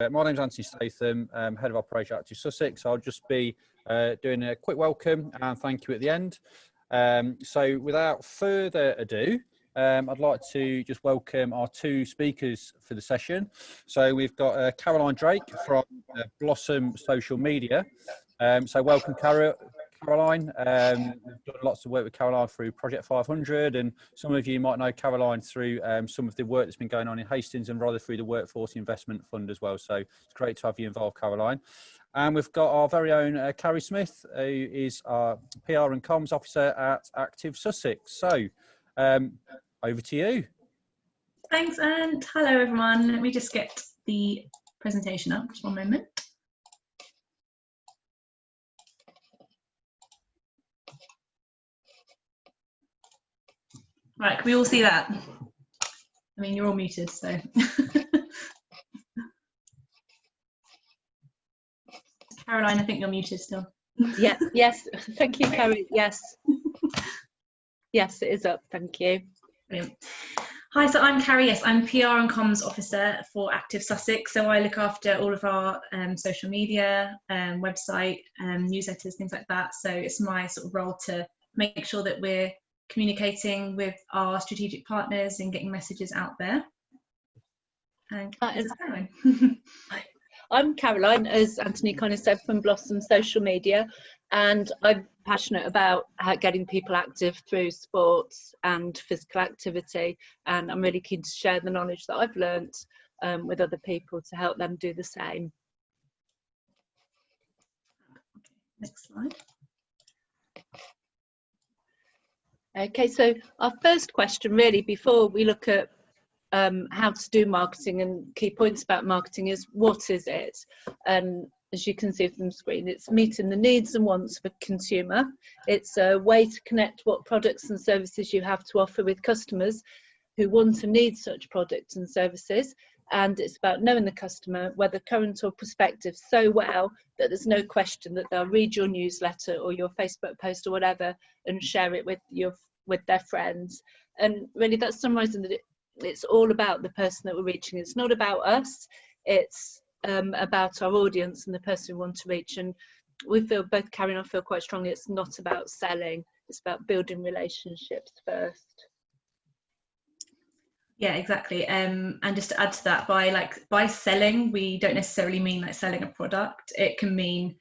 My name's Anthony Statham, Head of Operation Active Sussex. I'll just be doing a quick welcome and thank you at the end. So without further ado, I'd like to just welcome our two speakers for the session. So we've got Caroline Drake from Blossom Social Media. So welcome, Caroline. We've done lots of work with Caroline through Project 500, and some of you might know Caroline through some of the work that's been going on in Hastings and rather through the Workforce Investment Fund as well. So it's great to have you involved, Caroline. And we've got our very own Carrie Smith, who is our PR and Comms Officer at Active Sussex. So over to you. Thanks, and hello everyone. Let me just get the presentation up, just one moment. Right, can we all see that? I mean, you're all muted, so. Caroline, I think you're muted still. Yeah, yes, thank you, Carrie. Yes. Yes, it is up, thank you. Brilliant. Hi, so I'm Carrie. Yes, I'm PR and Comms Officer for Active Sussex. So I look after all of our social media, website, newsletters, things like that. So it's my sort of role to make sure that we're communicating with our strategic partners and getting messages out there. And Caroline. I'm Caroline, as Anthony kind of said, from Blossom Social Media, and I'm passionate about getting people active through sports and physical activity, and I'm really keen to share the knowledge that I've learnt with other people to help them do the same. Next slide. Okay, so our first question really, before we look at how to do marketing and key points about marketing, is what is it? And as you can see from the screen, it's meeting the needs and wants of a consumer. It's a way to connect what products and services you have to offer with customers who want and need such products and services. And it's about knowing the customer, whether current or prospective, so well that there's no question that they'll read your newsletter or your Facebook post or whatever and share it with their friends. And really that's summarising that it's all about the person that we're reaching. It's not about us, it's about our audience and the person we want to reach. And we feel, both Carrie and I feel quite strongly, it's not about selling, it's about building relationships first. Yeah, exactly. And just to add to that, by selling, we don't necessarily mean like selling a product. It can mean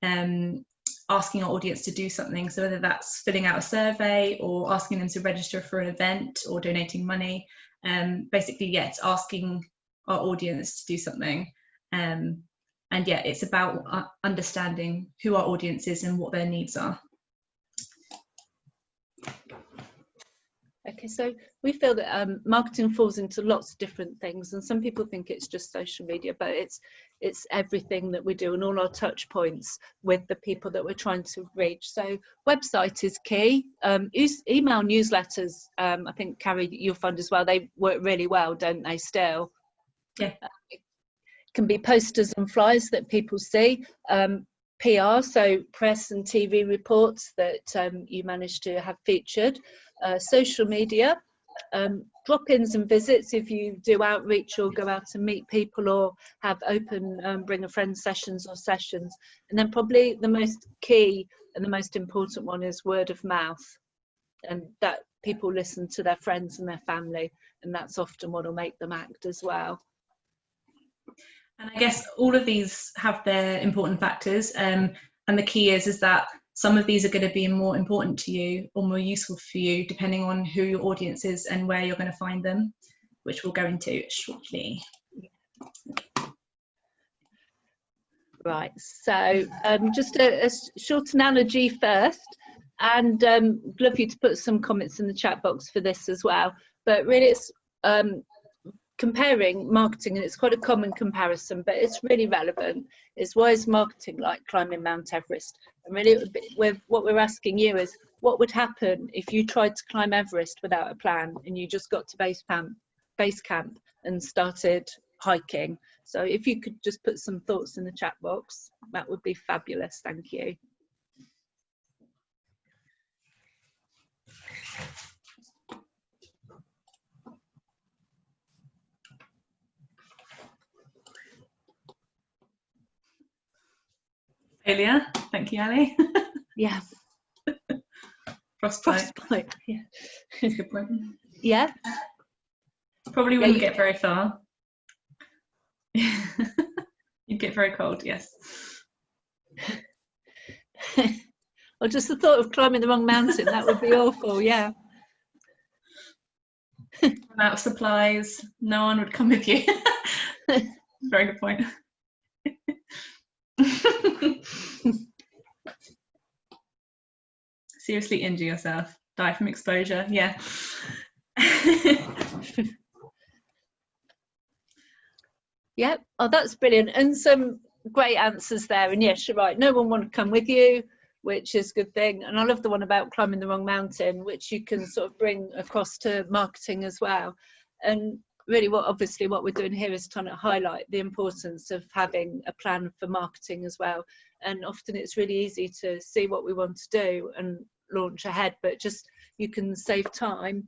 asking our audience to do something. So whether that's filling out a survey or asking them to register for an event or donating money, basically, yeah, it's asking our audience to do something. And yeah, it's about understanding who our audience is and what their needs are. Okay, so we feel that marketing falls into lots of different things, and some people think it's just social media, but it's everything that we do and all our touch points with the people that we're trying to reach. So website is key. Email newsletters, I think, Carrie, you'll find as well, they work really well, don't they, still? Yeah. It can be posters and flyers that people see. PR, so press and TV reports that you managed to have featured. Social media, drop-ins and visits if you do outreach or go out and meet people or have open bring a friend sessions or sessions. And then probably the most key and the most important one is word of mouth, and that people listen to their friends and their family, and that's often what will make them act as well. And I guess all of these have their important factors, and the key is that some of these are going to be more important to you or more useful for you depending on who your audience is and where you're going to find them, which we'll go into shortly. Right, so just a short analogy first, and love you to put some comments in the chat box for this as well, but really it's comparing marketing, and it's quite a common comparison, but it's really relevant, is why is marketing like climbing Mount Everest? And really what we're asking you is, what would happen if you tried to climb Everest without a plan and you just got to base camp and started hiking? So if you could just put some thoughts in the chat box, that would be fabulous. Thank you. Failure. Thank you, Ali. Yeah. Frostbite. Yeah. That's a good point. Yeah. Probably wouldn't get very far. You'd get very cold, yes. Or just the thought of climbing the wrong mountain, that would be awful, yeah. Run out of supplies, no one would come with you. Very good point. Seriously injure yourself, die from exposure, yeah. Yeah, oh, that's brilliant. And some great answers there. And yes, you're right, no one want to come with you, which is a good thing. And I love the one about climbing the wrong mountain, which you can sort of bring across to marketing as well. And really obviously what we're doing here is trying to highlight the importance of having a plan for marketing as well. And often it's really easy to see what we want to do and launch ahead, but just you can save time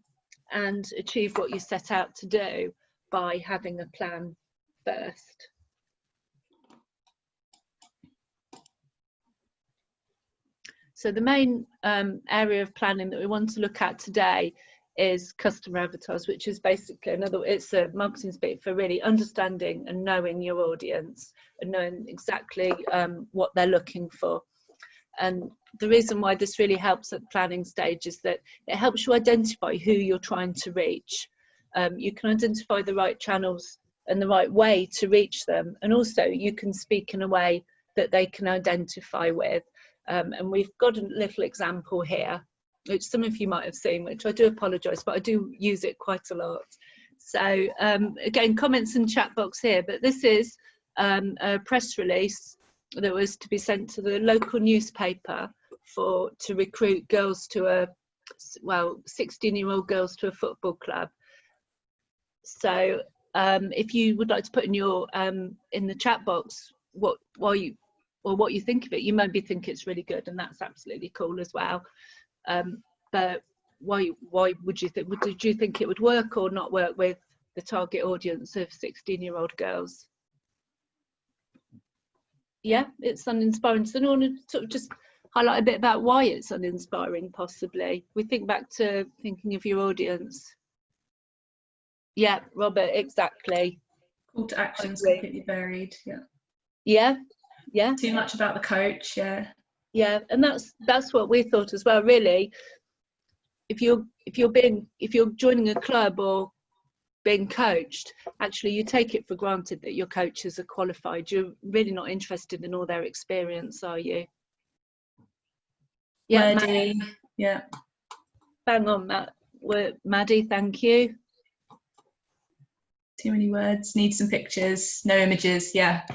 and achieve what you set out to do by having a plan first. So the main area of planning that we want to look at today is customer avatars, which is basically it's a marketing speak for really understanding and knowing your audience and knowing exactly what they're looking for. And the reason why this really helps at the planning stage is that it helps you identify who you're trying to reach. You can identify the right channels and the right way to reach them, and also you can speak in a way that they can identify with. And we've got a little example here, which some of you might have seen, which I do apologise, but I do use it quite a lot. So again, comments and chat box here, but this is a press release that was to be sent to the local newspaper to recruit girls to 16-year-old girls to a football club. So if you would like to put in your in the chat box what you think of it, you maybe think it's really good, and that's absolutely cool as well. But why would you think? Did you think it would work or not work with the target audience of 16-year-old girls? Yeah, it's uninspiring. So I want to sort of just highlight a bit about why it's uninspiring, possibly. We think back to thinking of your audience. Yeah, Robert, exactly. Call to actions completely varied, yeah. Yeah, yeah. Too much about the coach, yeah. Yeah, and that's what we thought as well, really. If you're joining a club or being coached, actually you take it for granted that your coaches are qualified. You're really not interested in all their experience, are you? Yeah, Maddie, yeah. Bang on, Maddie, thank you. Too many words, need some pictures, no images, yeah.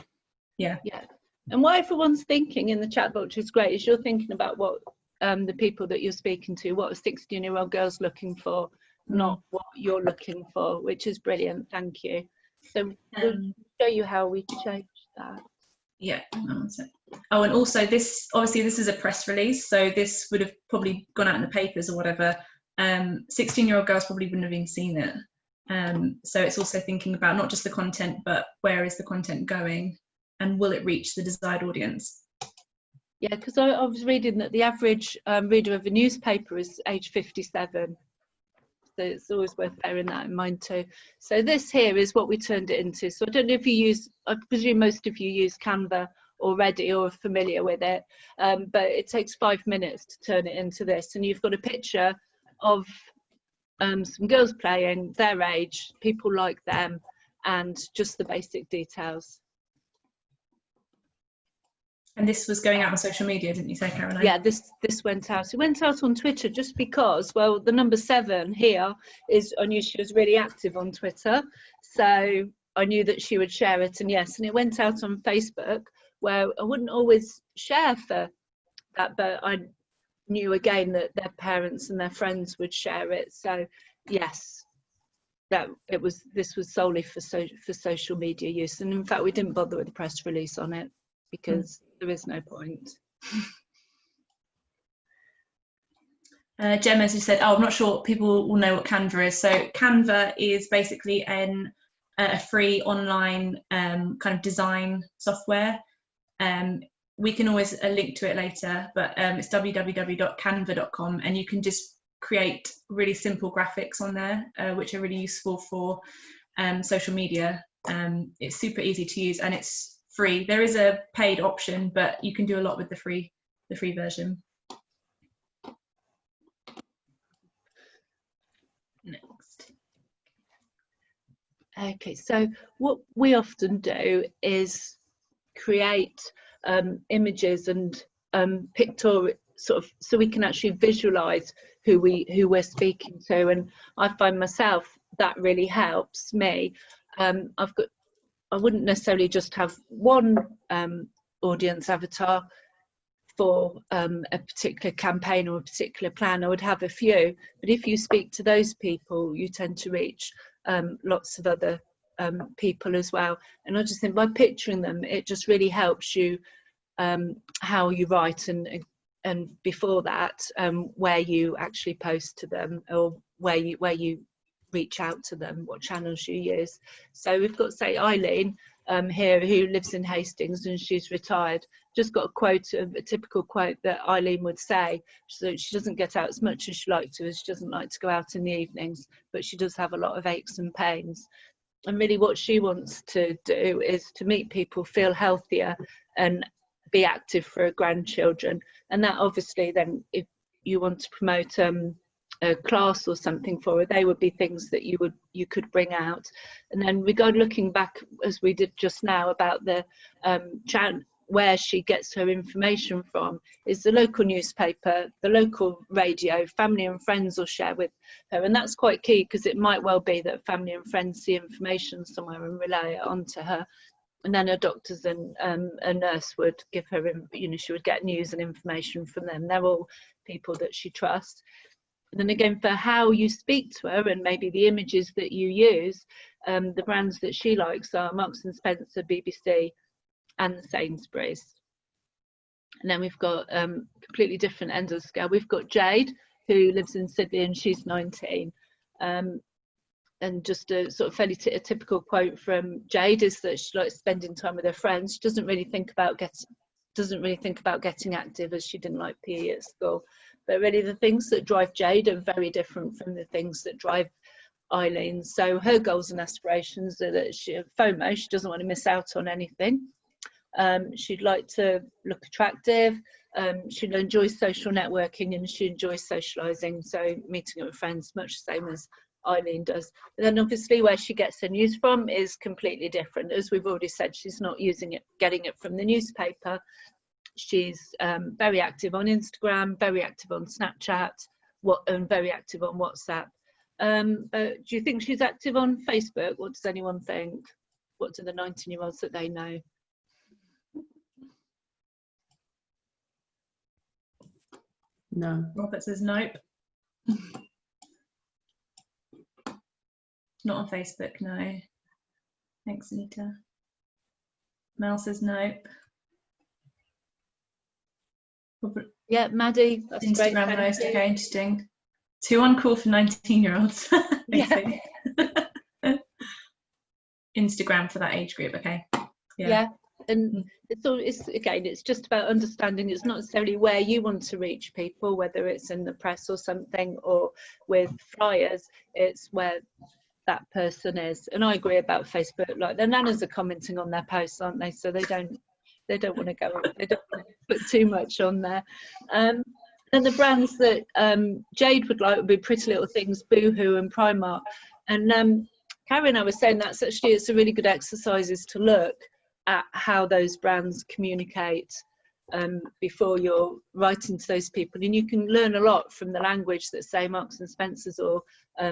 Yeah. Yeah. And what everyone's thinking in the chat box is great, is you're thinking about what the people that you're speaking to, what a 16-year-old girl's looking for, not what you're looking for, which is brilliant. Thank you. So we'll show you how we change that. Yeah. Oh, and also this is a press release, so this would have probably gone out in the papers or whatever. 16-year-old girls probably wouldn't have even seen it. So it's also thinking about not just the content, but where is the content going, and will it reach the desired audience? Yeah, because I was reading that the average reader of a newspaper is age 57. So it's always worth bearing that in mind too. So this here is what we turned it into. So I don't know if you use, I presume most of you use Canva already or are familiar with it, but it takes 5 minutes to turn it into this. And you've got a picture of some girls playing, their age, people like them, and just the basic details. And this was going out on social media, didn't you say, Caroline? Yeah, this went out. It went out on Twitter just because, well, the number 7 here is, I knew she was really active on Twitter, so I knew that she would share it, and yes, and it went out on Facebook, where I wouldn't always share for that, but I knew again that their parents and their friends would share it. So yes, this was solely for social media use, and in fact we didn't bother with the press release on it because there is no point. Gemma, as you said, I'm not sure people will know what Canva is. So Canva is basically a free online kind of design software. we can always link to it later, but it's www.canva.com, and you can just create really simple graphics on there, which are really useful for social media. It's super easy to use and it's free. There is a paid option, but you can do a lot with the free version. Next. Okay, so what we often do is create images and pictorial sort of, so we can actually visualize who we're speaking to, and I find myself that really helps me. I wouldn't necessarily just have one audience avatar for a particular campaign or a particular plan. I would have a few, but if you speak to those people, you tend to reach lots of other people as well. And I just think by picturing them, it just really helps you how you write, and before that, where you actually post to them, or where you reach out to them, what channels you use. So we've got, say, Eileen here, who lives in Hastings and she's retired. Just got a quote, a typical quote that Eileen would say. So she doesn't get out as much as she likes to, as she doesn't like to go out in the evenings, but she does have a lot of aches and pains. And really what she wants to do is to make people feel healthier and be active for her grandchildren. And that obviously then, if you want to promote a class or something for her, they would be things that you could bring out. And then looking back, as we did just now, about the where she gets her information from, is the local newspaper, the local radio, family and friends will share with her. And that's quite key, because it might well be that family and friends see information somewhere and relay it onto her. And then her doctors and a nurse would give her, she would get news and information from them. They're all people that she trusts. And then again, for how you speak to her and maybe the images that you use, the brands that she likes are Marks and Spencer, BBC and Sainsbury's. And then we've got completely different ends of the scale. We've got Jade, who lives in Sydney and she's 19. And just a sort of fairly typical quote from Jade is that she likes spending time with her friends. She doesn't really think about getting active, as she didn't like PE at school. But really the things that drive Jade are very different from the things that drive Eileen. So her goals and aspirations are that she doesn't want to miss out on anything. She'd like to look attractive. She'd enjoy social networking, and she enjoys socialising, so meeting up with friends, much the same as Eileen does. But then obviously where she gets her news from is completely different. As we've already said, she's not getting it from the newspaper. She's very active on Instagram, very active on Snapchat, and very active on WhatsApp. Do you think she's active on Facebook? What does anyone think? What do the 19-year-olds that they know? No. Robert says nope. Not on Facebook, no. Thanks, Anita. Mel says nope. Robert, Yeah, Maddie, that's Instagram great. most, okay, interesting. 2 on call for 19-year-olds. Yeah. Instagram for that age group, okay. Yeah. And it's just about understanding. It's not necessarily where you want to reach people, whether it's in the press or something, or with flyers. It's where that person is. And I agree about Facebook. Like, their nanas are commenting on their posts, aren't they? So they don't want to go. They don't want to put too much on there. And the brands that Jade would like would be Pretty Little Things, Boohoo, and Primark. And Karen, I was saying it's a really good exercise is to look at how those brands communicate before you're writing to those people, and you can learn a lot from the language that, say, Marks and Spencer's or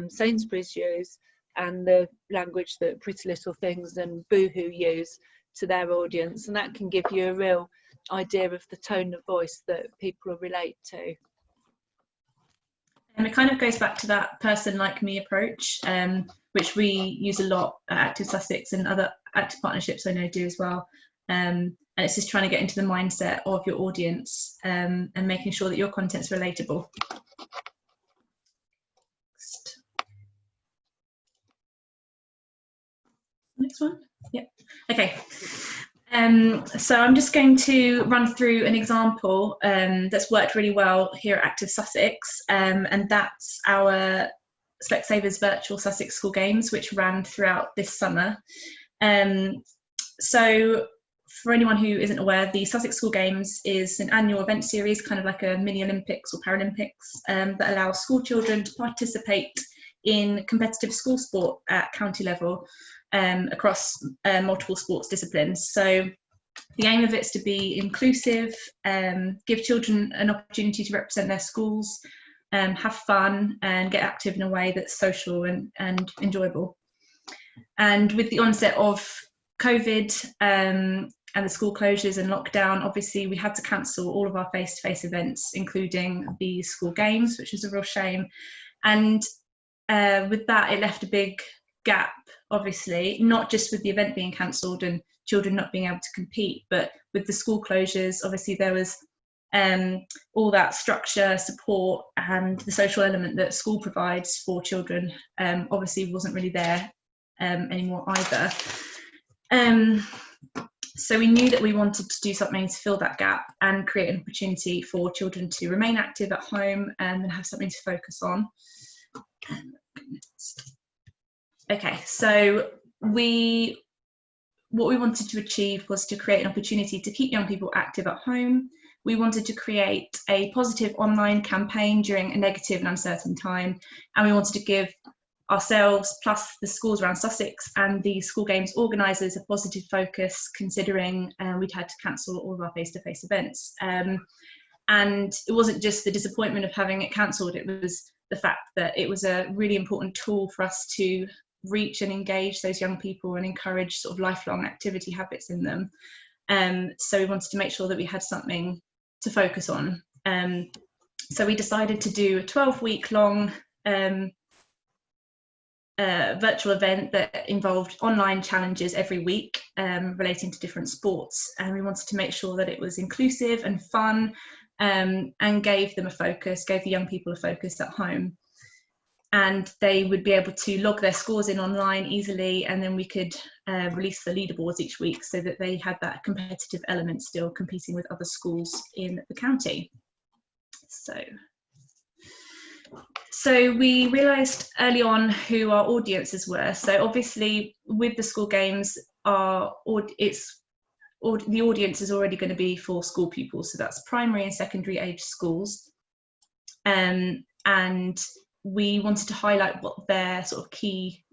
Sainsbury's use, and the language that Pretty Little Things and Boohoo use to their audience, and that can give you a real idea of the tone of voice that people will relate to. And it kind of goes back to that person like me approach, which we use a lot at Active Sussex, and other active partnerships I know do as well. And it's just trying to get into the mindset of your audience, and making sure that your content's relatable. Next one. Yep. Okay. So I'm just going to run through an example that's worked really well here at Active Sussex, and that's our Specsavers Virtual Sussex School Games, which ran throughout this summer. So for anyone who isn't aware, the Sussex School Games is an annual event series, kind of like a mini Olympics or Paralympics, that allows school children to participate in competitive school sport at county level across multiple sports disciplines. So the aim of it is to be inclusive, give children an opportunity to represent their schools, have fun and get active in a way that's social and enjoyable. And with the onset of COVID and the school closures and lockdown, obviously we had to cancel all of our face-to-face events, including the school games, which is a real shame. And with that, it left a big gap, obviously, not just with the event being cancelled and children not being able to compete, but with the school closures, obviously there was all that structure, support and the social element that school provides for children obviously wasn't really there anymore either. So we knew that we wanted to do something to fill that gap and create an opportunity for children to remain active at home and have something to focus on. Okay, so what we wanted to achieve was to create an opportunity to keep young people active at home. We wanted to create a positive online campaign during a negative and uncertain time, and we wanted to give ourselves, plus the schools around Sussex and the school games organisers, a positive focus, considering we'd had to cancel all of our face-to-face events. And it wasn't just the disappointment of having it cancelled, it was the fact that it was a really important tool for us to reach and engage those young people and encourage sort of lifelong activity habits in them. So we wanted to make sure that we had something to focus on. So we decided to do a 12-week long virtual event that involved online challenges every week relating to different sports. And we wanted to make sure that it was inclusive and fun and gave them a focus, gave the young people a focus at home. And they would be able to log their scores in online easily, and then we could release the leaderboards each week so that they had that competitive element still, competing with other schools in the county. So we realised early on who our audiences were. So obviously with the school games, the audience is already going to be for school pupils, so that's primary and secondary age schools. And we wanted to highlight what their sort of key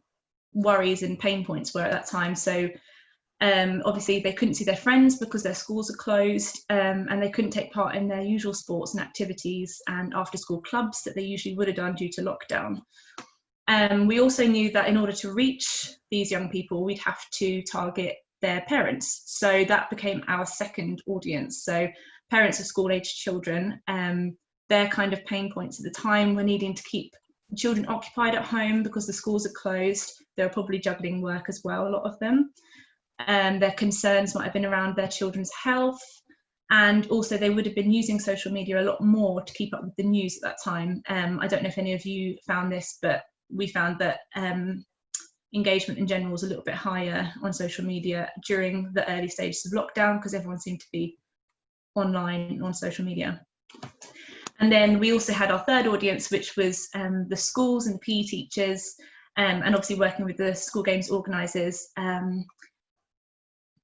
worries and pain points were at that time. So obviously they couldn't see their friends because their schools are closed, and they couldn't take part in their usual sports and activities and after school clubs that they usually would have done due to lockdown. We also knew that in order to reach these young people, we'd have to target their parents. So that became our second audience. So parents of school-aged children, their kind of pain points at the time were needing to keep children occupied at home because the schools are closed. They were probably juggling work as well, a lot of them. Their concerns might have been around their children's health, and also they would have been using social media a lot more to keep up with the news at that time. I don't know if any of you found this, but we found that engagement in general was a little bit higher on social media during the early stages of lockdown because everyone seemed to be online on social media. And then we also had our third audience, which was the schools and the PE teachers, and obviously working with the school games organisers.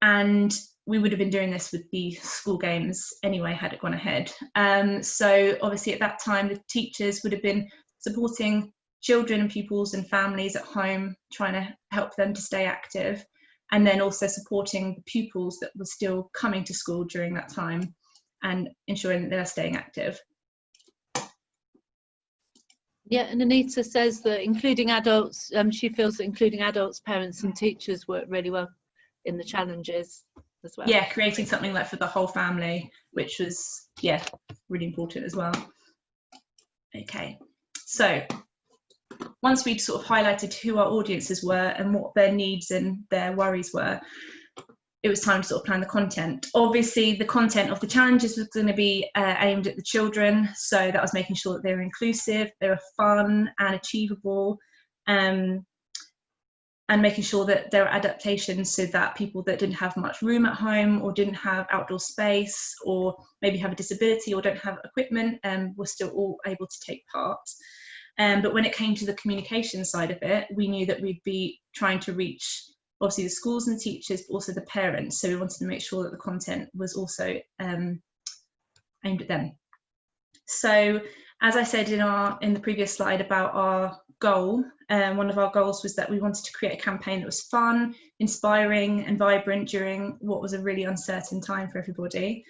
And we would have been doing this with the school games anyway, had it gone ahead. So obviously at that time, the teachers would have been supporting children and pupils and families at home, trying to help them to stay active, and then also supporting the pupils that were still coming to school during that time and ensuring that they're staying active. Yeah, and Anita says that including adults, she feels that including adults, parents and teachers work really well in the challenges as well. Yeah, creating something like for the whole family, which was, yeah, really important as well. Okay, so once we'd sort of highlighted who our audiences were and what their needs and their worries were, it was time to sort of plan the content. Obviously, the content of the challenges was going to be aimed at the children, so that was making sure that they were inclusive, they were fun and achievable, and and making sure that there are adaptations so that people that didn't have much room at home or didn't have outdoor space or maybe have a disability or don't have equipment were still all able to take part. But when it came to the communication side of it, we knew that we'd be trying to reach obviously the schools and teachers, but also the parents. So we wanted to make sure that the content was also aimed at them. So as I said in the previous slide about our goal, one of our goals was that we wanted to create a campaign that was fun, inspiring and vibrant during what was a really uncertain time for everybody.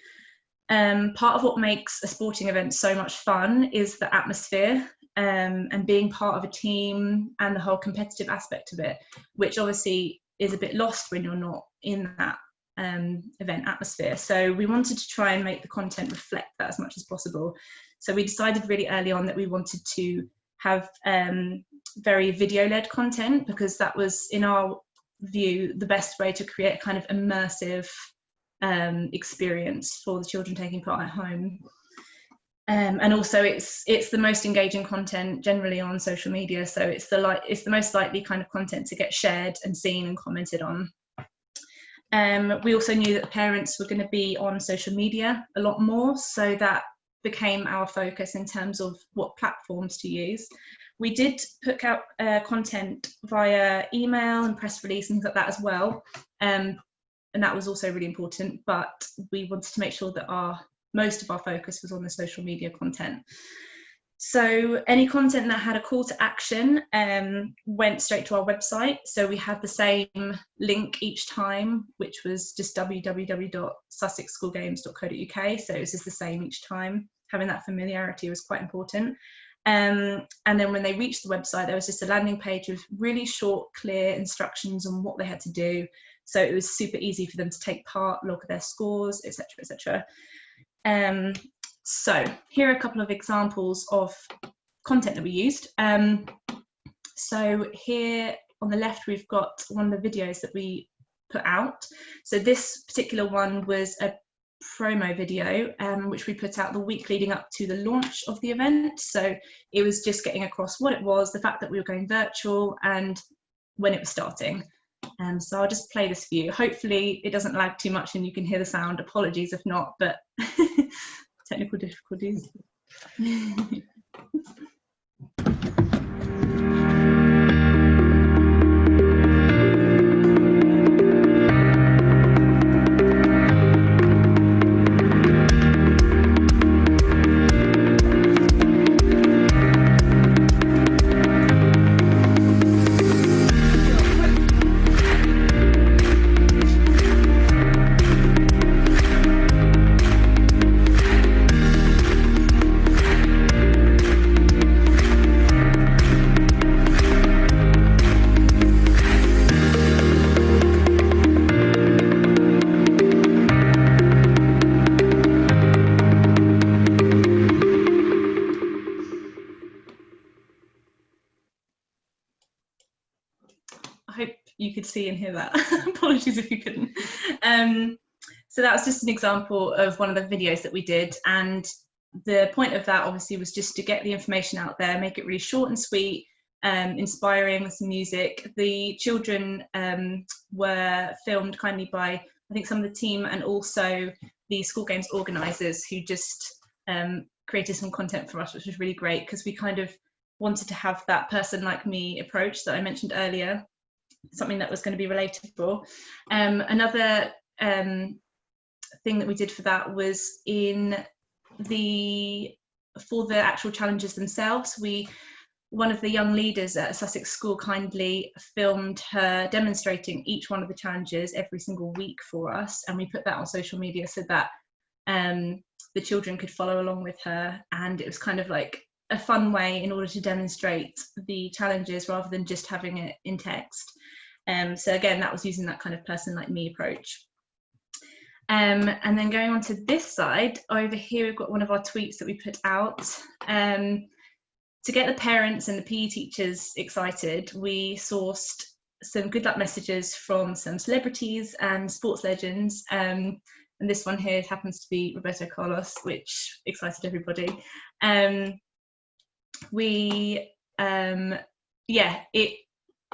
Part of what makes a sporting event so much fun is the atmosphere and being part of a team and the whole competitive aspect of it, which obviously is a bit lost when you're not in that event atmosphere. So we wanted to try and make the content reflect that as much as possible. So we decided really early on that we wanted to have very video-led content, because that was, in our view, the best way to create a kind of immersive experience for the children taking part at home. And also it's the most engaging content generally on social media, so it's the most likely kind of content to get shared and seen and commented on. We also knew that the parents were going to be on social media a lot more, so that became our focus in terms of what platforms to use. We did put out content via email and press release and things like that as well, and that was also really important, but we wanted to make sure that most of our focus was on the social media content. So any content that had a call to action went straight to our website. So we had the same link each time, which was just www.sussexschoolgames.co.uk. So it was just the same each time. Having that familiarity was quite important. And then when they reached the website, there was just a landing page with really short, clear instructions on what they had to do. So it was super easy for them to take part, log their scores, etc., etc. So here are a couple of examples of content that we used. So here on the left, we've got one of the videos that we put out. So this particular one was a promo video, which we put out the week leading up to the launch of the event. So it was just getting across what it was, the fact that we were going virtual, and when it was starting. So I'll just play this for you. Hopefully it doesn't lag too much and you can hear the sound. Apologies if not, but technical difficulties. You could see and hear that. Apologies if you couldn't. So that was just an example of one of the videos that we did, and the point of that obviously was just to get the information out there, make it really short and sweet, inspiring with some music. The children were filmed kindly by, I think, some of the team and also the school games organisers, who just created some content for us, which was really great, because we kind of wanted to have that person like me approach that I mentioned earlier, something that was going to be relatable. Another thing that we did for that was for the actual challenges themselves. One of the young leaders at a Sussex school kindly filmed her demonstrating each one of the challenges every single week for us, and we put that on social media so that the children could follow along with her, and it was kind of like a fun way in order to demonstrate the challenges rather than just having it in text. So again, that was using that kind of person like me approach. And then going on to this side, over here we've got one of our tweets that we put out. To get the parents and the PE teachers excited, we sourced some good luck messages from some celebrities and sports legends. And this one here happens to be Roberto Carlos, which excited everybody.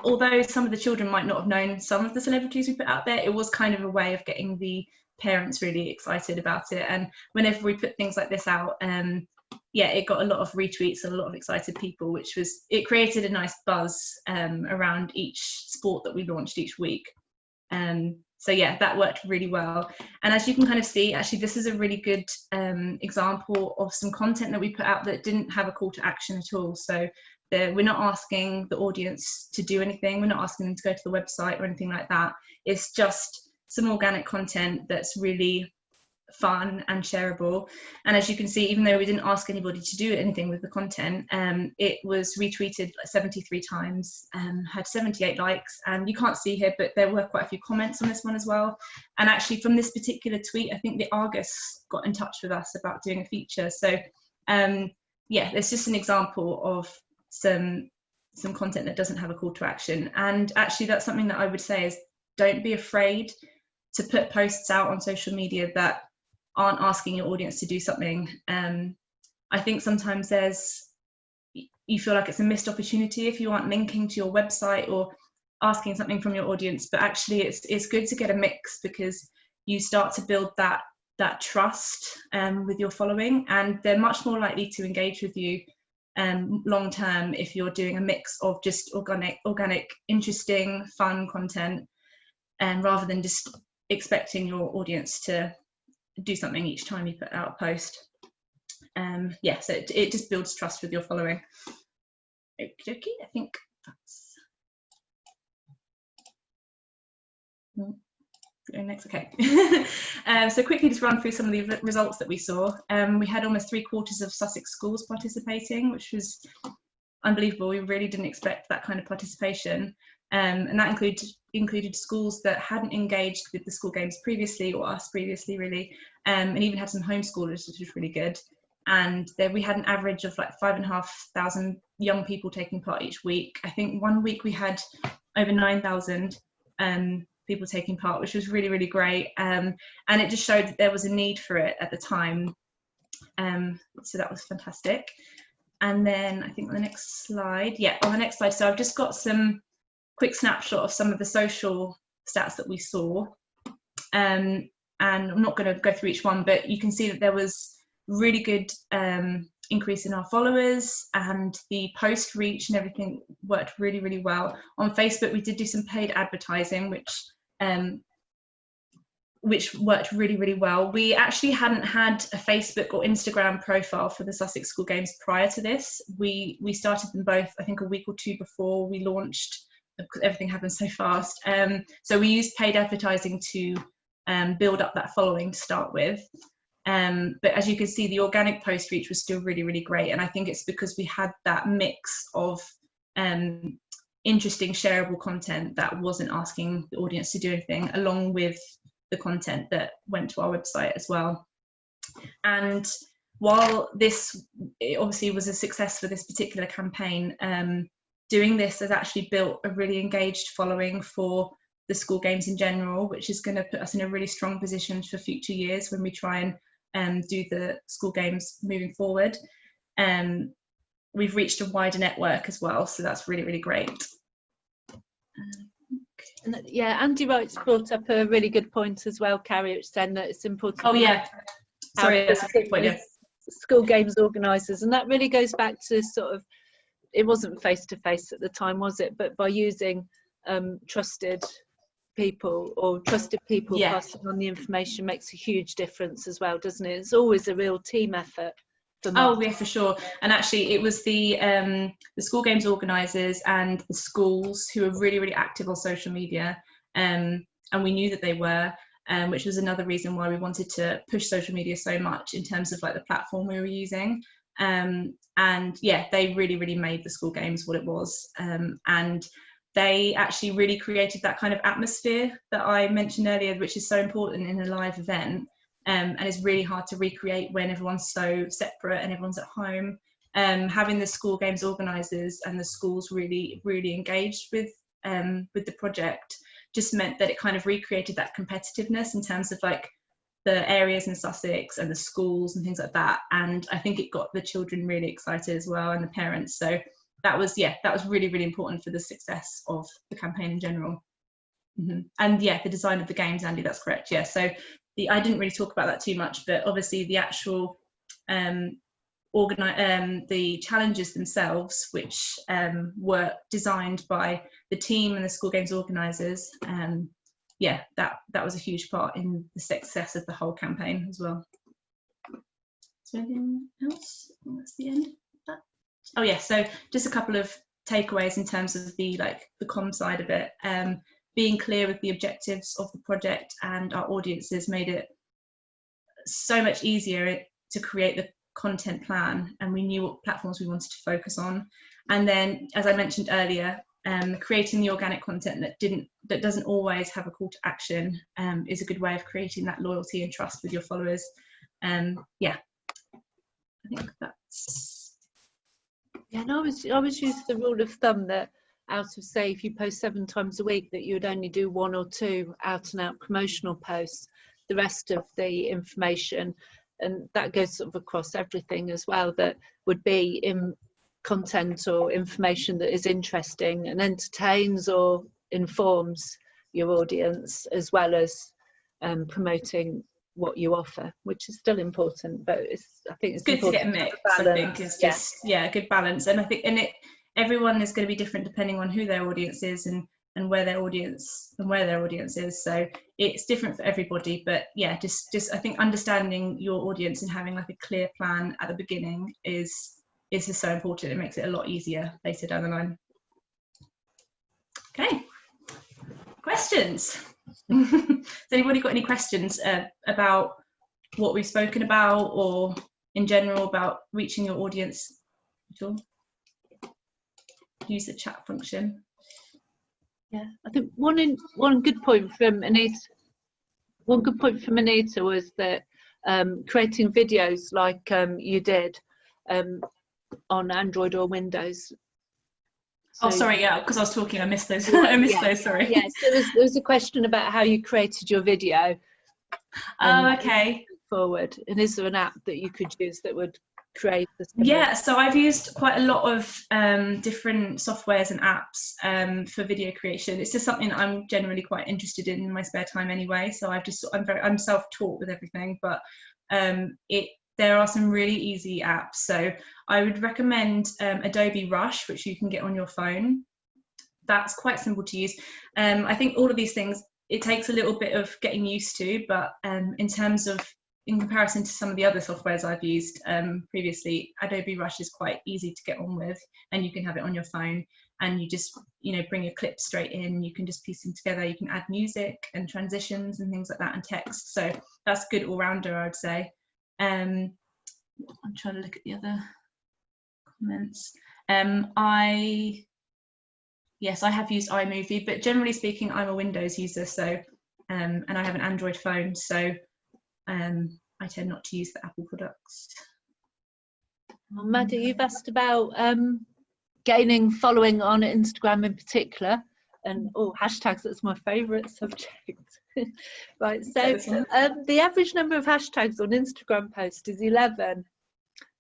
although some of the children might not have known some of the celebrities we put out there, it was kind of a way of getting the parents really excited about it. And whenever we put things like this out, yeah, it got a lot of retweets and a lot of excited people, it created a nice buzz around each sport that we launched each week. So yeah, that worked really well. And as you can kind of see, actually, this is a really good example of some content that we put out that didn't have a call to action at all. So we're not asking the audience to do anything. We're not asking them to go to the website or anything like that. It's just some organic content that's really fun and shareable. And as you can see, even though we didn't ask anybody to do anything with the content, it was retweeted 73 times, had 78 likes, and you can't see here, but there were quite a few comments on this one as well. And actually from this particular tweet, I think the Argus got in touch with us about doing a feature. So yeah, there's just an example of some content that doesn't have a call to action. And actually that's something that I would say is, don't be afraid to put posts out on social media that aren't asking your audience to do something. I think sometimes you feel like it's a missed opportunity if you aren't linking to your website or asking something from your audience, but actually it's good to get a mix, because you start to build that trust with your following, and they're much more likely to engage with you long term if you're doing a mix of just organic, interesting, fun content, and rather than just expecting your audience to do something each time you put out a post. Yeah, so it just builds trust with your following. Okie dokie, I think that's next. Okay. So quickly just run through some of the results that we saw. We had almost 3/4 of Sussex schools participating, which was unbelievable. We really didn't expect that kind of participation. And that included schools that hadn't engaged with the school games previously, or us previously really, and even had some homeschoolers, which was really good. And we had an average of like 5,500 young people taking part each week. I think one week we had over 9,000 people taking part, which was really, really great. And it just showed that there was a need for it at the time. So that was fantastic. And then I think on the next slide, so I've just got some quick snapshot of some of the social stats that we saw. And I'm not going to go through each one, but you can see that there was really good increase in our followers, and the post reach and everything worked really, really well. On Facebook, we did do some paid advertising, which worked really, really well. We actually hadn't had a Facebook or Instagram profile for the Sussex School Games prior to this. We started them both, I think, a week or two before we launched, because everything happened so fast. So we used paid advertising to build up that following to start with. But as you can see, the organic post reach was still really, really great. And I think it's because we had that mix of interesting, shareable content that wasn't asking the audience to do anything, along with the content that went to our website as well. And while it obviously was a success for this particular campaign, doing this has actually built a really engaged following for the school games in general, which is going to put us in a really strong position for future years when we try and do the school games moving forward. We've reached a wider network as well, so that's really, really great. Yeah, Andy Wright's brought up a really good point as well, Carrie, which saying that it's important. Oh yeah, sorry, that's a good point. Yeah. School games organisers, and that really goes back to sort of, it wasn't face-to-face at the time, was it? But by using trusted people passing on the information makes a huge difference as well, doesn't it? It's always a real team effort. Oh yeah, for sure. And actually it was the school games organisers and the schools who were really, really active on social media, and we knew that they were, which was another reason why we wanted to push social media so much in terms of like the platform we were using. And yeah, they really, really made the school games what it was, and they actually really created that kind of atmosphere that I mentioned earlier, which is so important in a live event, and it's really hard to recreate when everyone's so separate and everyone's at home. Having the school games organisers and the schools really, really engaged with the project just meant that it kind of recreated that competitiveness in terms of like the areas in Sussex and the schools and things like that. And I think it got the children really excited as well, and the parents. So that was really, really important for the success of the campaign in general. And yeah, the design of the games, Andy, that's correct. Yeah, so I didn't really talk about that too much, but obviously the actual the challenges themselves, which were designed by the team and the school games organisers, yeah, that was a huge part in the success of the whole campaign as well. Is there anything else? I think that's the end of that. Oh yeah, so just a couple of takeaways in terms of the comm side of it. Being clear with the objectives of the project and our audiences made it so much easier to create the content plan, and we knew what platforms we wanted to focus on. And then, as I mentioned earlier, creating the organic content that doesn't always have a call to action is a good way of creating that loyalty and trust with your followers. Yeah, I think that's. Yeah, and I was used the rule of thumb that out of, say, if you post 7 times a week, that you would only do 1 or 2 out and out promotional posts, the rest of the information, and that goes sort of across everything as well, that would be in content or information that is interesting and entertains or informs your audience, as well as promoting what you offer, which is still important, but I think it's good to get a mix. I think it's just a good balance, and I think everyone is going to be different depending on who their audience is and where their audience is. So it's different for everybody. But yeah, just I think understanding your audience and having like a clear plan at the beginning is just so important. It makes it a lot easier later down the line. Okay, questions. Has anybody got any questions about what we've spoken about, or in general about reaching your audience at all? Use the chat function. Yeah, I think one good point from Anita was that creating videos like you did on Android or Windows. So, oh, sorry, yeah, because I was talking, I missed those. I missed those, sorry. Yes, there was a question about how you created your video. Oh, okay. Forward, and is there an app that you could use that would create this? Yeah, so I've used quite a lot of different softwares and apps for video creation. It's just something that I'm generally quite interested in my spare time anyway. So I'm self-taught with everything, but there are some really easy apps. So I would recommend Adobe Rush, which you can get on your phone. That's quite simple to use. I think all of these things, it takes a little bit of getting used to, but in comparison to some of the other softwares I've used previously, Adobe Rush is quite easy to get on with, and you can have it on your phone, and you just bring your clips straight in. You can just piece them together. You can add music and transitions and things like that, and text. So that's a good all-rounder, I would say. I'm trying to look at the other comments. Yes, I have used iMovie, but generally speaking, I'm a Windows user, so and I have an Android phone, so I tend not to use the Apple products. Well, Maddie, you've asked about gaining following on Instagram in particular, and hashtags, that's my favourite subject. Right, so the average number of hashtags on Instagram post is 11,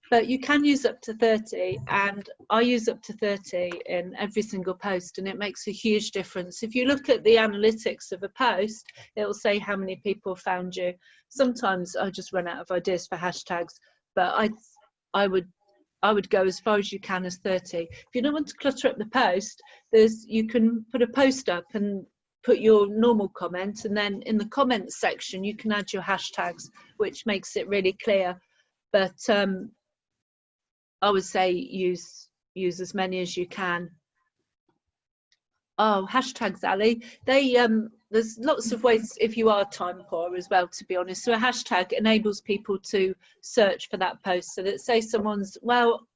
but you can use up to 30, and I use up to 30 in every single post, and it makes a huge difference. If you look at the analytics of a post, it'll say how many people found you. Sometimes I just run out of ideas for hashtags, but I would go as far as you can as 30. If you don't want to clutter up the post, you can put a post up and put your normal comment, and then in the comments section you can add your hashtags, which makes it really clear. But I would say use as many as you can. Oh, hashtags, Ali. There's lots of ways if you are time poor as well, to be honest. So a hashtag enables people to search for that post. So that, say someone's, well,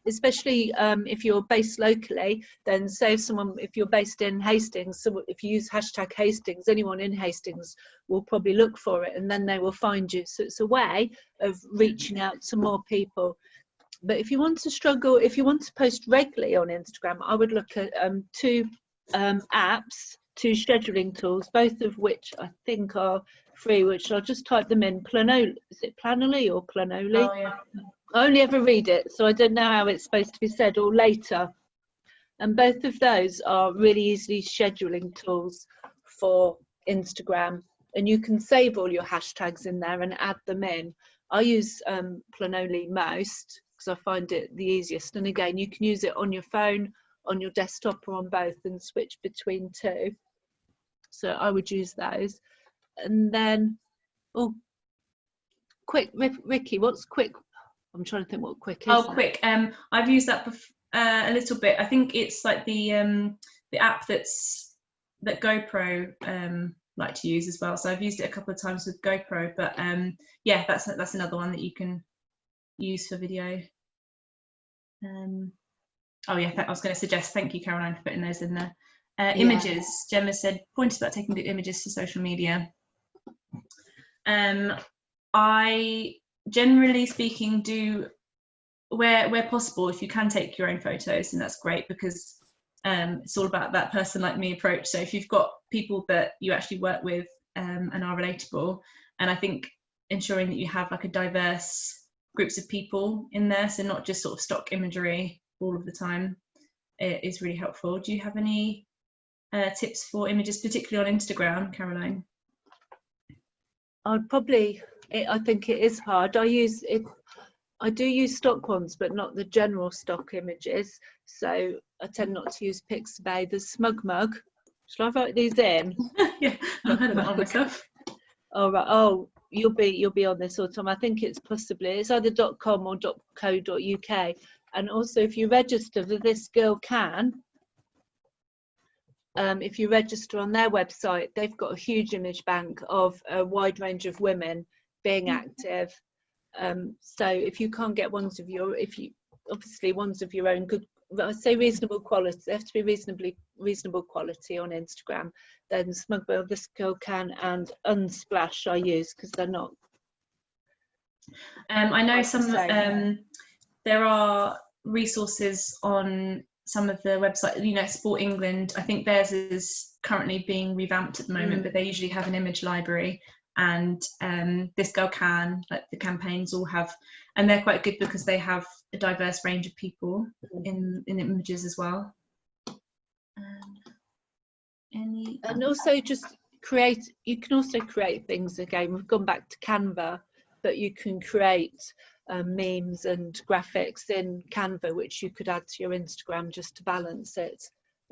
especially if you're based locally, then say if you're based in Hastings, so if you use hashtag Hastings, anyone in Hastings will probably look for it, and then they will find you. So it's a way of reaching out to more people. But if you want to post regularly on Instagram, I would look at 2 apps, 2 scheduling tools, both of which I think are free, which I'll just type them in. Planoly, is it Planoly or Planoly? Oh, yeah. I only ever read it, so I don't know how it's supposed to be said, or Later. And both of those are really easily scheduling tools for Instagram, and you can save all your hashtags in there and add them in. I use Planoly most because I find it the easiest, and again you can use it on your phone, on your desktop, or on both, and switch between two. So I would use those. And then Quick, Ricky, what's Quick? I'm trying to think what Quick is. Quick, I've used that a little bit. I think it's like the app that GoPro like to use as well. So I've used it a couple of times with GoPro, but yeah, that's another one that you can use for video. Oh yeah, I was going to suggest, thank you Caroline for putting those in there. Images, Gemma said, pointed about taking good images for social media. I generally speaking do, where possible, if you can take your own photos, and that's great, because it's all about that person like me approach. So if you've got people that you actually work with and are relatable, and I think ensuring that you have like a diverse groups of people in there, so not just sort of stock imagery all of the time, is really helpful. Do you have any tips for images, particularly on Instagram, Caroline? I'd probably, I think it is hard. I do use stock ones, but not the general stock images. So I tend not to use Pixabay. There's Smug Mug. Shall I write these in? Yeah, I've heard that one myself. All right. Oh, you'll be on this all the time. I think it's either .com or .co.uk. And also, if you register for This Girl Can, if you register on their website, they've got a huge image bank of a wide range of women being active. So if you can't get ones of your own good, I say reasonable quality, they have to be reasonable quality on Instagram, then Smugbill, This Girl Can and Unsplash I use, because they're not. I know some, there are resources on some of the websites, you know, Sport England, I think theirs is currently being revamped at the moment, but they usually have an image library, and This Girl Can, like the campaigns all have, and they're quite good because they have a diverse range of people in images as well. And also just you can also create things again. We've gone back to Canva, but you can create memes and graphics in Canva, which you could add to your Instagram just to balance it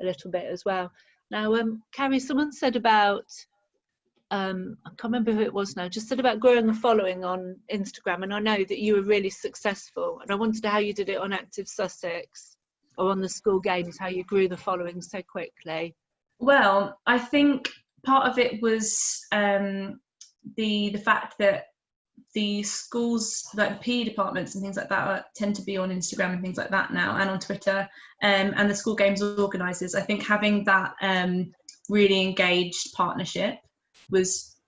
a little bit as well. Now, Carrie, someone said about, I can't remember who it was now, just said about growing a following on Instagram, and I know that you were really successful, and I wanted to know how you did it on Active Sussex or on the school games, how you grew the following so quickly. Well, I think part of it was the fact that the schools, like the PE departments and things like that, tend to be on Instagram and things like that now, and on Twitter, and the school games organisers. I think having that really engaged partnership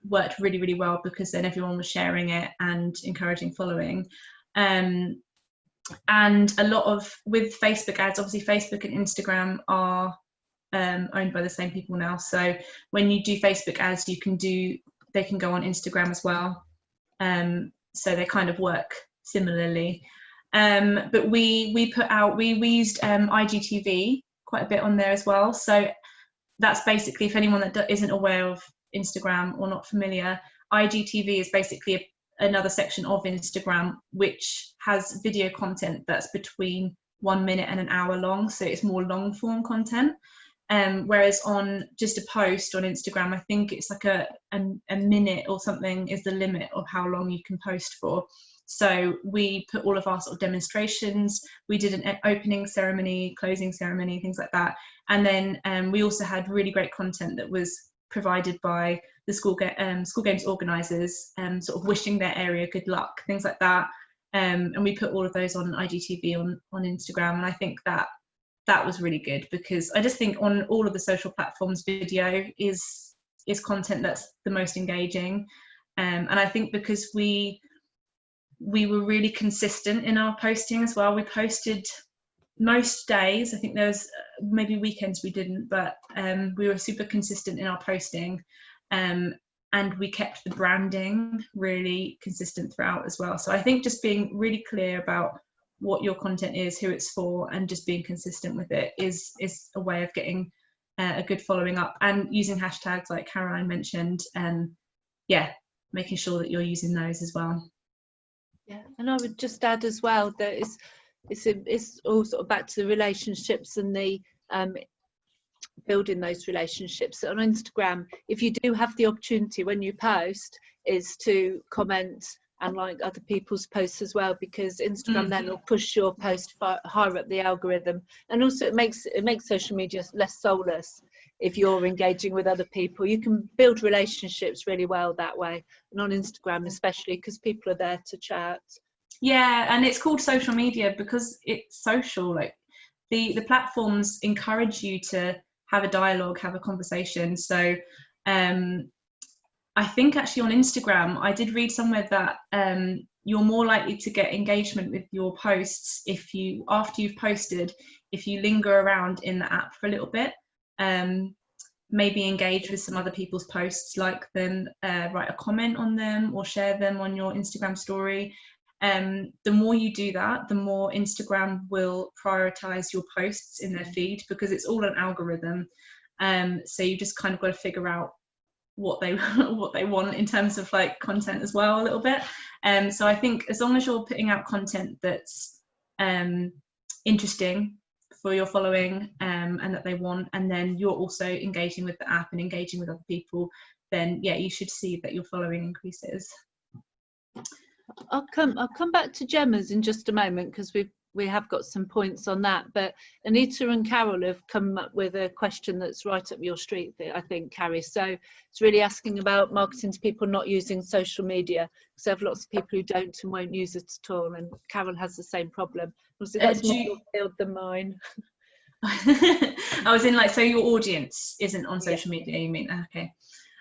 worked really, really well, because then everyone was sharing it and encouraging following. And a lot of, with Facebook ads, obviously Facebook and Instagram are owned by the same people now. So when you do Facebook ads, they can go on Instagram as well. So they kind of work similarly. But we used Igtv quite a bit on there as well. So that's basically, if anyone that isn't aware of Instagram or not familiar, Igtv is basically another section of Instagram which has video content that's between 1 minute and an hour long. So it's more long form content. Whereas on just a post on Instagram, I think it's like a minute or something is the limit of how long you can post for. So we put all of our sort of demonstrations, we did an opening ceremony, closing ceremony, things like that. And then we also had really great content that was provided by the school games organisers, sort of wishing their area good luck, things like that. And we put all of those on IGTV on Instagram. And I think that was really good, because I just think on all of the social platforms, video is content that's the most engaging. And I think because we were really consistent in our posting as well. We posted most days. I think there was maybe weekends we didn't, but we were super consistent in our posting. And we kept the branding really consistent throughout as well. So I think just being really clear about what your content is, who it's for, and just being consistent with it is a way of getting a good following up, and using hashtags like Caroline mentioned, and making sure that you're using those as well. Yeah, and I would just add as well that it's all sort of back to the relationships and the building those relationships on Instagram. If you do have the opportunity when you post, is to comment and like other people's posts as well, because Instagram then will push your post higher up the algorithm, and also it makes social media less soulless. If you're engaging with other people, you can build relationships really well that way, and on Instagram especially, because people are there to chat. Yeah, and it's called social media because it's social. Like the platforms encourage you to have a dialogue, have a conversation. So I think actually on Instagram, I did read somewhere that you're more likely to get engagement with your posts if you, after you've posted, if you linger around in the app for a little bit, maybe engage with some other people's posts, like them, write a comment on them or share them on your Instagram story. The more you do that, the more Instagram will prioritize your posts in their feed, because it's all an algorithm. So you just kind of got to figure out what they want in terms of like content as well a little bit. So I think as long as you're putting out content that's interesting for your following, and that they want, and then you're also engaging with the app and engaging with other people, then you should see that your following increases. I'll come back to Gemma's in just a moment, because we have got some points on that, but Anita and Carol have come up with a question that's right up your street, I think, Carrie. So it's really asking about marketing to people not using social media, because I have lots of people who don't and won't use it at all, and Carol has the same problem. So that's more your field than mine. I was in like, so your audience isn't on social media, you mean? Okay.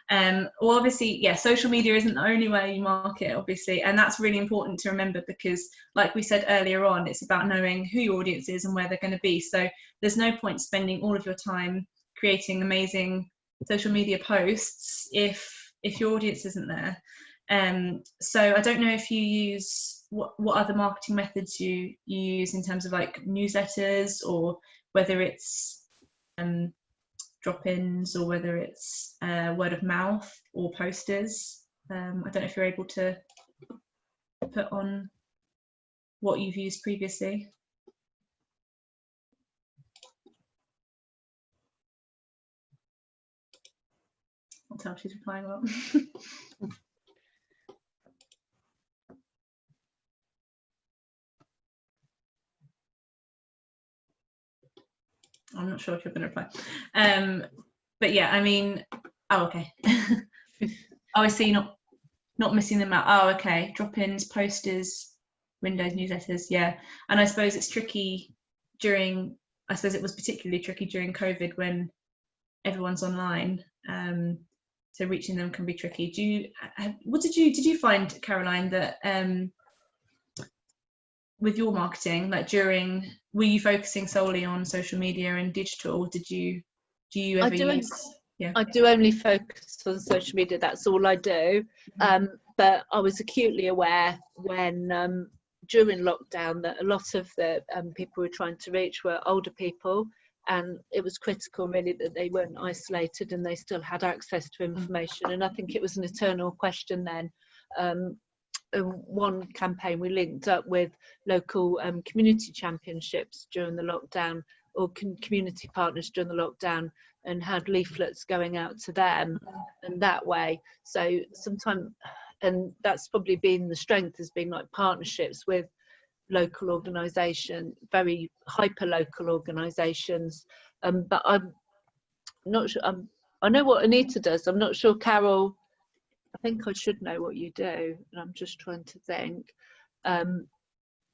Well, obviously, social media isn't the only way you market, obviously, and that's really important to remember, because like we said earlier on, it's about knowing who your audience is and where they're going to be. So there's no point spending all of your time creating amazing social media posts if your audience isn't there. So I don't know if you use what other marketing methods you use in terms of like newsletters, or whether it's drop-ins, or whether it's word of mouth or posters. I don't know if you're able to put on what you've used previously. I'll tell she's replying a lot. I'm not sure if you're going to reply. But yeah, I mean, okay. I see, not missing them out. Oh, okay. Drop-ins, posters, windows, newsletters. Yeah, and I suppose it's tricky during. I suppose it was particularly tricky during COVID when everyone's online. So reaching them can be tricky. Did you find, Caroline, that with your marketing, like were you focusing solely on social media and digital, or do you ever use? I do only focus on social media, that's all I do. But I was acutely aware when during lockdown that a lot of the people we were trying to reach were older people, and it was critical really that they weren't isolated and they still had access to information. And I think it was an eternal question then. One campaign, we linked up with local community championships during the lockdown, or community partners during the lockdown, and had leaflets going out to them, and that way. So sometimes, and that's probably been the strength, has been like partnerships with local organisation, very hyper local organisations. But I'm not sure. I know what Anita does. I'm not sure, Carol. I think I should know what you do, and I'm just trying to think.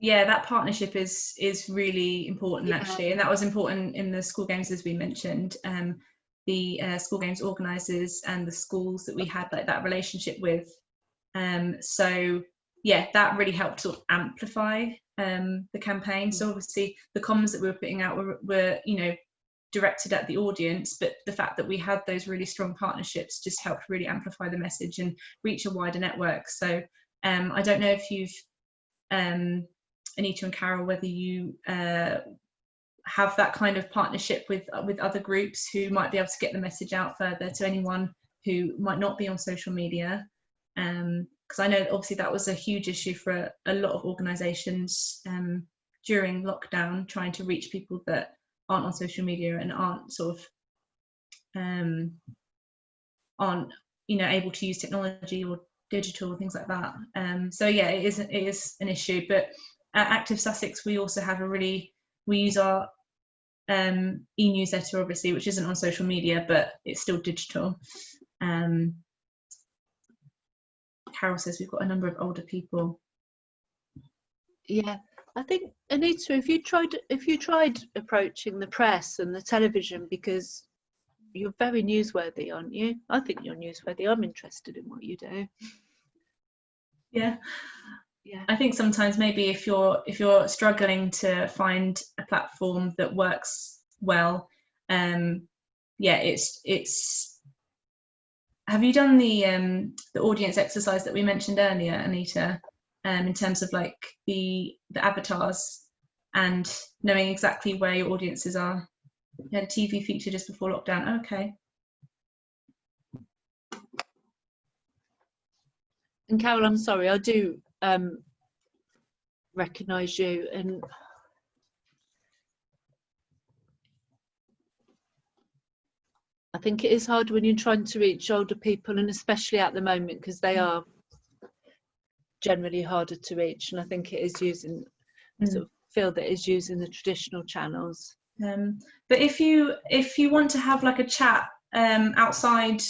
Yeah, that partnership is really important, actually, and that was important in the school games, as we mentioned. The school games organisers and the schools that we had like that relationship with. So yeah, that really helped sort of amplify the campaign. So obviously the comms that we were putting out were directed at the audience, but the fact that we had those really strong partnerships just helped really amplify the message and reach a wider network. So I don't know if you've Anita and Carol, whether you have that kind of partnership with other groups who might be able to get the message out further to anyone who might not be on social media. Because I know obviously that was a huge issue for a lot of organisations during lockdown, trying to reach people that aren't on social media and aren't sort of aren't able to use technology or digital, things like that. So yeah, it is an issue. But at Active Sussex, we also have we use our e-newsletter, obviously, which isn't on social media, but it's still digital. Carol says we've got a number of older people. Yeah, I think, Anita, if you tried approaching the press and the television, because you're very newsworthy, aren't you? I think you're newsworthy. I'm interested in what you do. Yeah. Yeah. I think sometimes maybe if you're struggling to find a platform that works well, it's. Have you done the audience exercise that we mentioned earlier, Anita? In terms of like the avatars and knowing exactly where your audiences are. You had a TV feature just before lockdown. Okay. And Carol, I'm sorry, I do recognise you, and I think it is hard when you're trying to reach older people, and especially at the moment, because they are generally harder to reach, and I think it is using sort of feel that it's using the traditional channels. But if you want to have like a chat outside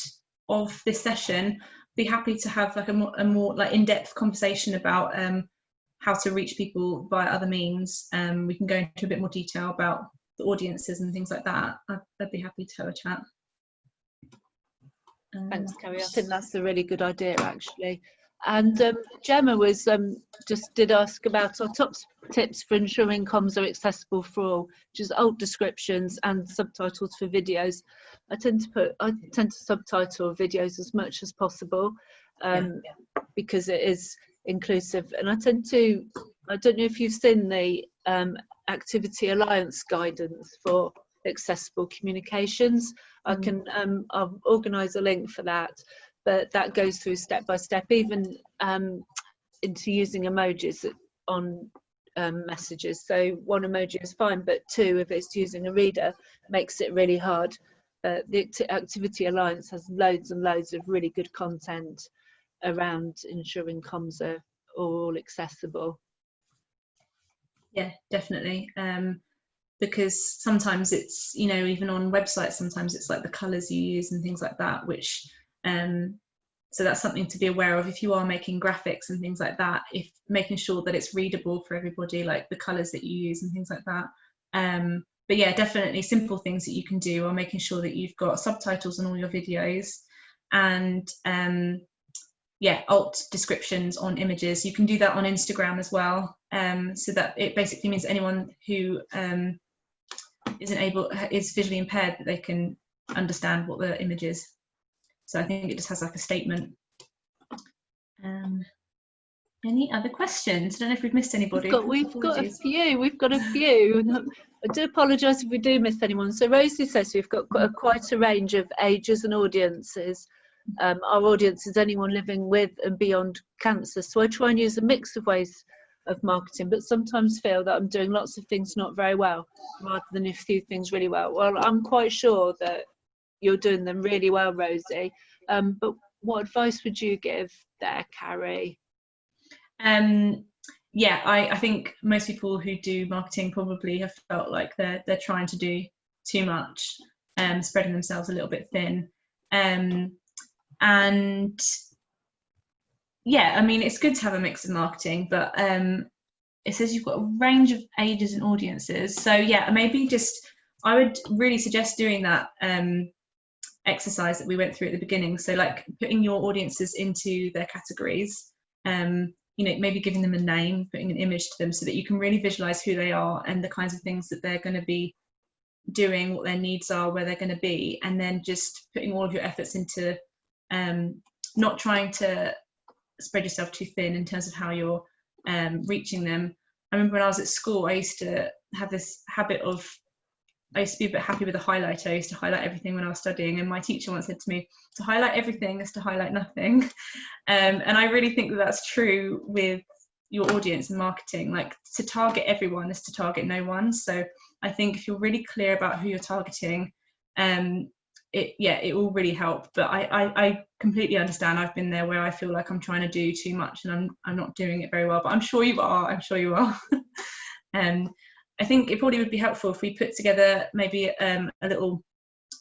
of this session, be happy to have like a more like in-depth conversation about how to reach people via other means. We can go into a bit more detail about the audiences and things like that. I'd be happy to have a chat. Thanks, Carrie. I think that's a really good idea, actually. And Gemma was did ask about our top tips for ensuring comms are accessible for all, which is alt descriptions and subtitles for videos. I tend to subtitle videos as much as possible because it is inclusive. And I don't know if you've seen the Activity Alliance guidance for accessible communications. I'll organise a link for that. But that goes through step by step, even into using emojis on messages. So one emoji is fine, but two, if it's using a reader, makes it really hard. The Activity Alliance has loads and loads of really good content around ensuring comms are all accessible. Yeah, definitely. Because sometimes it's, even on websites, sometimes it's like the colours you use and things like that, which so that's something to be aware of if you are making graphics and things like that, if making sure that it's readable for everybody, like the colors that you use and things like that. But yeah, definitely simple things that you can do are making sure that you've got subtitles on all your videos, and alt descriptions on images. You can do that on Instagram as well, so that it basically means anyone who is visually impaired, that they can understand what the image is. So I think it just has like a statement. Any other questions? I don't know if we've missed anybody. We've got a few. I do apologise if we do miss anyone. So Rosie says we've got quite a range of ages and audiences. Our audience is anyone living with and beyond cancer. So I try and use a mix of ways of marketing, but sometimes feel that I'm doing lots of things not very well, rather than a few things really well. Well, I'm quite sure that you're doing them really well, Rosie. But what advice would you give there, Carrie? I think most people who do marketing probably have felt like they're trying to do too much, spreading themselves a little bit thin. And yeah, I mean, it's good to have a mix of marketing, but it says you've got a range of ages and audiences. So yeah, maybe I would really suggest doing that exercise that we went through at the beginning. So like putting your audiences into their categories, maybe giving them a name, putting an image to them so that you can really visualize who they are and the kinds of things that they're going to be doing, what their needs are, where they're going to be, and then just putting all of your efforts into not trying to spread yourself too thin in terms of how you're reaching them. I remember when I was at school, I used to have this habit of, I used to be a bit happy with a highlighter. I used to highlight everything when I was studying, and my teacher once said to me, to highlight everything is to highlight nothing. And I really think that that's true with your audience and marketing. Like, to target everyone is to target no one. So I think if you're really clear about who you're targeting, it will really help. But I completely understand. I've been there where I feel like I'm trying to do too much and I'm not doing it very well, but I'm sure you are. I'm sure you are. I think it probably would be helpful if we put together maybe a little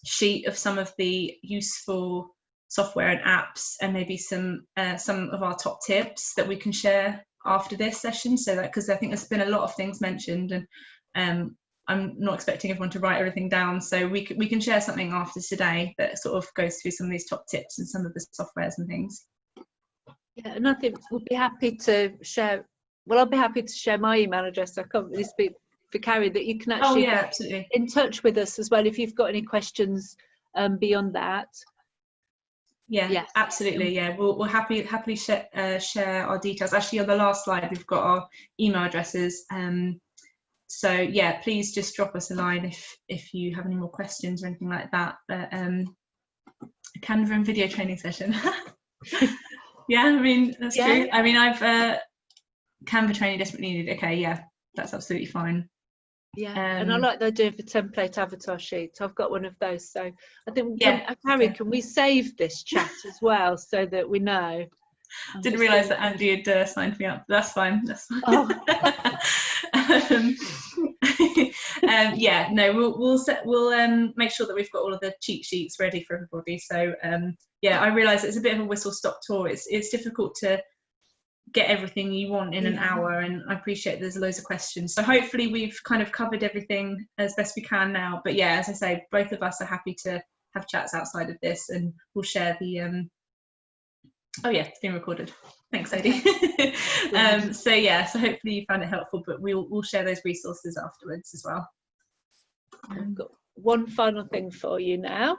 sheet of some of the useful software and apps, and maybe some of our top tips that we can share after this session. So that, because I think there's been a lot of things mentioned, and I'm not expecting everyone to write everything down, so we can share something after today that sort of goes through some of these top tips and some of the softwares and things. Yeah, and I think we'll be happy to share. Well, I'll be happy to share my email address. I can't really speak for Carrie, that you can actually get absolutely in touch with us as well if you've got any questions beyond that. Yes. Absolutely. Yeah, we'll happily share our details. Actually, on the last slide, we've got our email addresses. So yeah, please just drop us a line if you have any more questions or anything like that. But a Canva and video training session. Yeah, I mean, that's true. I mean, I've Canva training desperately needed. Okay, yeah, that's absolutely fine. Yeah, and I like the idea of a template avatar sheet. I've got one of those, so I think Carrie, can we save this chat as well so that we know? Didn't realise that Andy had signed me up. That's fine. That's fine. Oh. Yeah, no, we'll make sure that we've got all of the cheat sheets ready for everybody. So yeah, I realise it's a bit of a whistle-stop tour. It's difficult to get everything you want in an hour, and I appreciate there's loads of questions. So hopefully we've kind of covered everything as best we can now. But yeah, as I say, both of us are happy to have chats outside of this, and we'll share the oh yeah, it's being recorded. Thanks, Sadie. So yeah, so hopefully you found it helpful, but we'll share those resources afterwards as well. I've got one final thing for you now.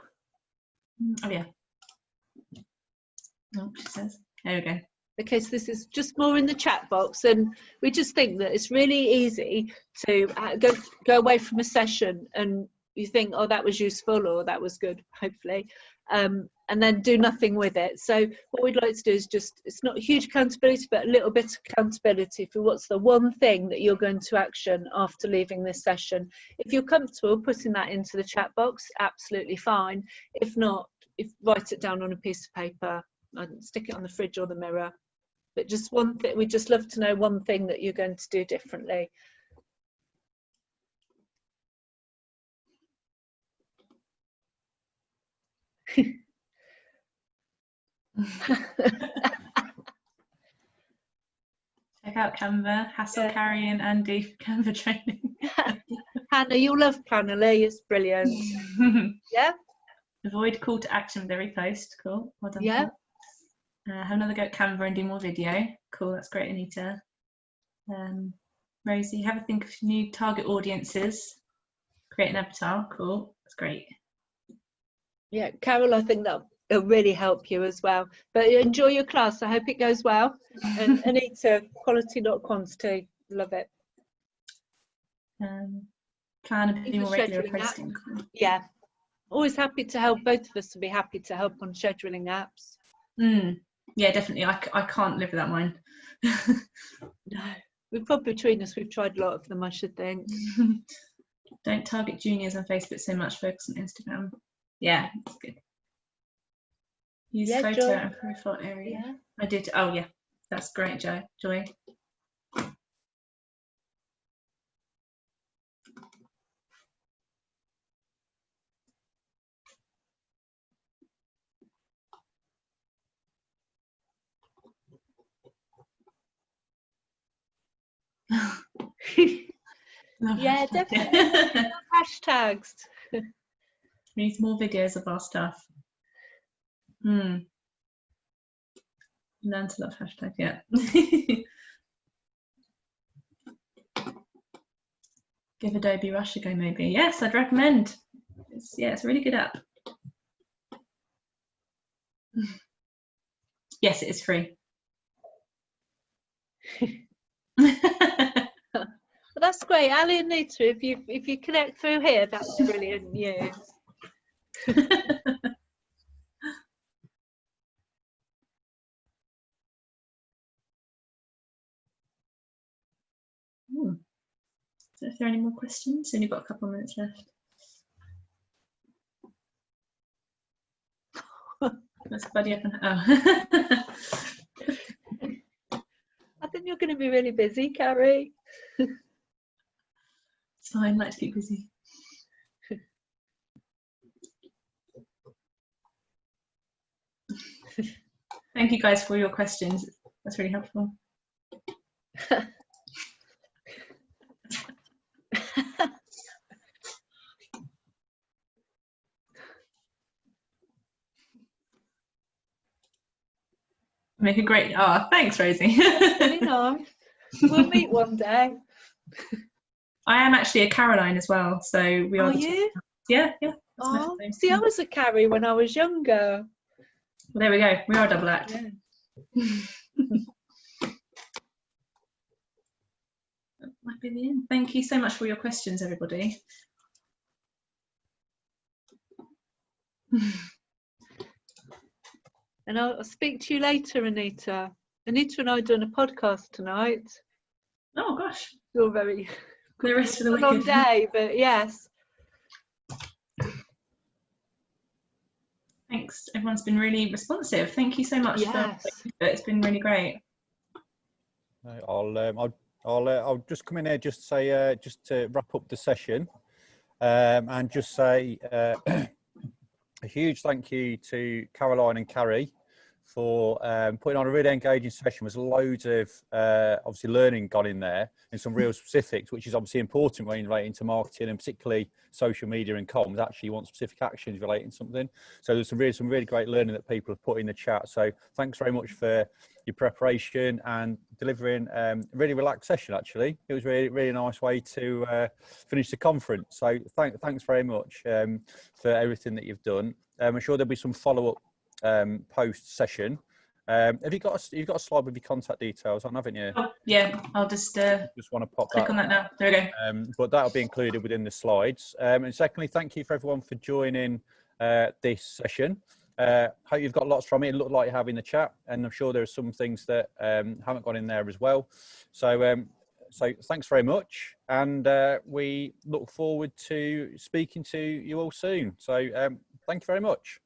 Oh yeah. Oh, she says. There we go. Okay, so this is just more in the chat box, and we just think that it's really easy to go away from a session and you think, oh, that was useful or that was good, hopefully, and then do nothing with it. So what we'd like to do is just, it's not huge accountability, but a little bit of accountability for what's the one thing that you're going to action after leaving this session. If you're comfortable putting that into the chat box, absolutely fine. If not, write it down on a piece of paper and stick it on the fridge or the mirror. But just one thing, we'd just love to know one thing that you're going to do differently. Check out Canva, hassle Carrie and Andy for Canva training. Hannah, you'll love Planoly, it's brilliant. Yeah. Avoid call to action with every post. Cool. Well done. Yeah. Have another go at Canva and do more video. Cool, that's great, Anita. Rosie, have a think of new target audiences. Create an avatar. Cool, that's great. Yeah, Carol, I think that'll really help you as well. But enjoy your class. I hope it goes well. And Anita, quality not quantity. Love it. Plan a bit more regular posting. Yeah, always happy to help. Both of us will be happy to help on scheduling apps. Yeah, definitely. I can't live without mine. No, we've probably between us, we've tried a lot of them, I should think. Don't target juniors on Facebook so much, focus on Instagram. Yeah, that's good. Use photo and profile area. Yeah. I did. Oh yeah, that's great, Joy. Yeah, definitely. Hashtags. We need more videos of our stuff. Learn to love hashtags, yeah. Give Adobe Rush a go, maybe. Yes, I'd recommend. It's a really good app. Yes, it is free. that's great. Ali and Nita, if you connect through here, that's brilliant news. So if there are any more questions, only got a couple of minutes left. Let's buddy up and I think you're going to be really busy, Carrie. It's fine, I like to keep busy. Thank you guys for your questions. That's really helpful. Make a great, thanks Rosie. Really nice. We'll meet one day. I am actually a Caroline as well, so we are. Are you? Yeah. Oh, see, I was a Carrie when I was younger. Well, there we go. We are a double act. Yeah. That might be the end. Thank you so much for your questions, everybody. And I'll speak to you later, Anita. Anita and I are doing a podcast tonight. Oh gosh. Still very The rest of the long weekend. day, but yes. Thanks. Everyone's been really responsive. Thank you so much. Yes. It's been really great. I'll just come in here just say just to wrap up the session, and just say a huge thank you to Caroline and Carrie for putting on a really engaging session. There's loads of obviously learning got in there and some real specifics, which is obviously important when relating to marketing and particularly social media and comms. Actually, you want specific actions relating to something. So there's some really great learning that people have put in the chat. So thanks very much for your preparation and delivering a really relaxed session. Actually, it was really nice way to finish the conference. So thanks very much for everything that you've done. I'm sure there'll be some follow-up post session. Have you got a slide with your contact details on, haven't you? Oh, yeah, I'll just want to pop click that on that now. There we go. but that'll be included within the slides. And secondly, thank you for everyone for joining this session. Hope you've got lots from it. It looked like you have in the chat, and I'm sure there are some things that haven't gone in there as well. So thanks very much, and we look forward to speaking to you all soon. So thank you very much.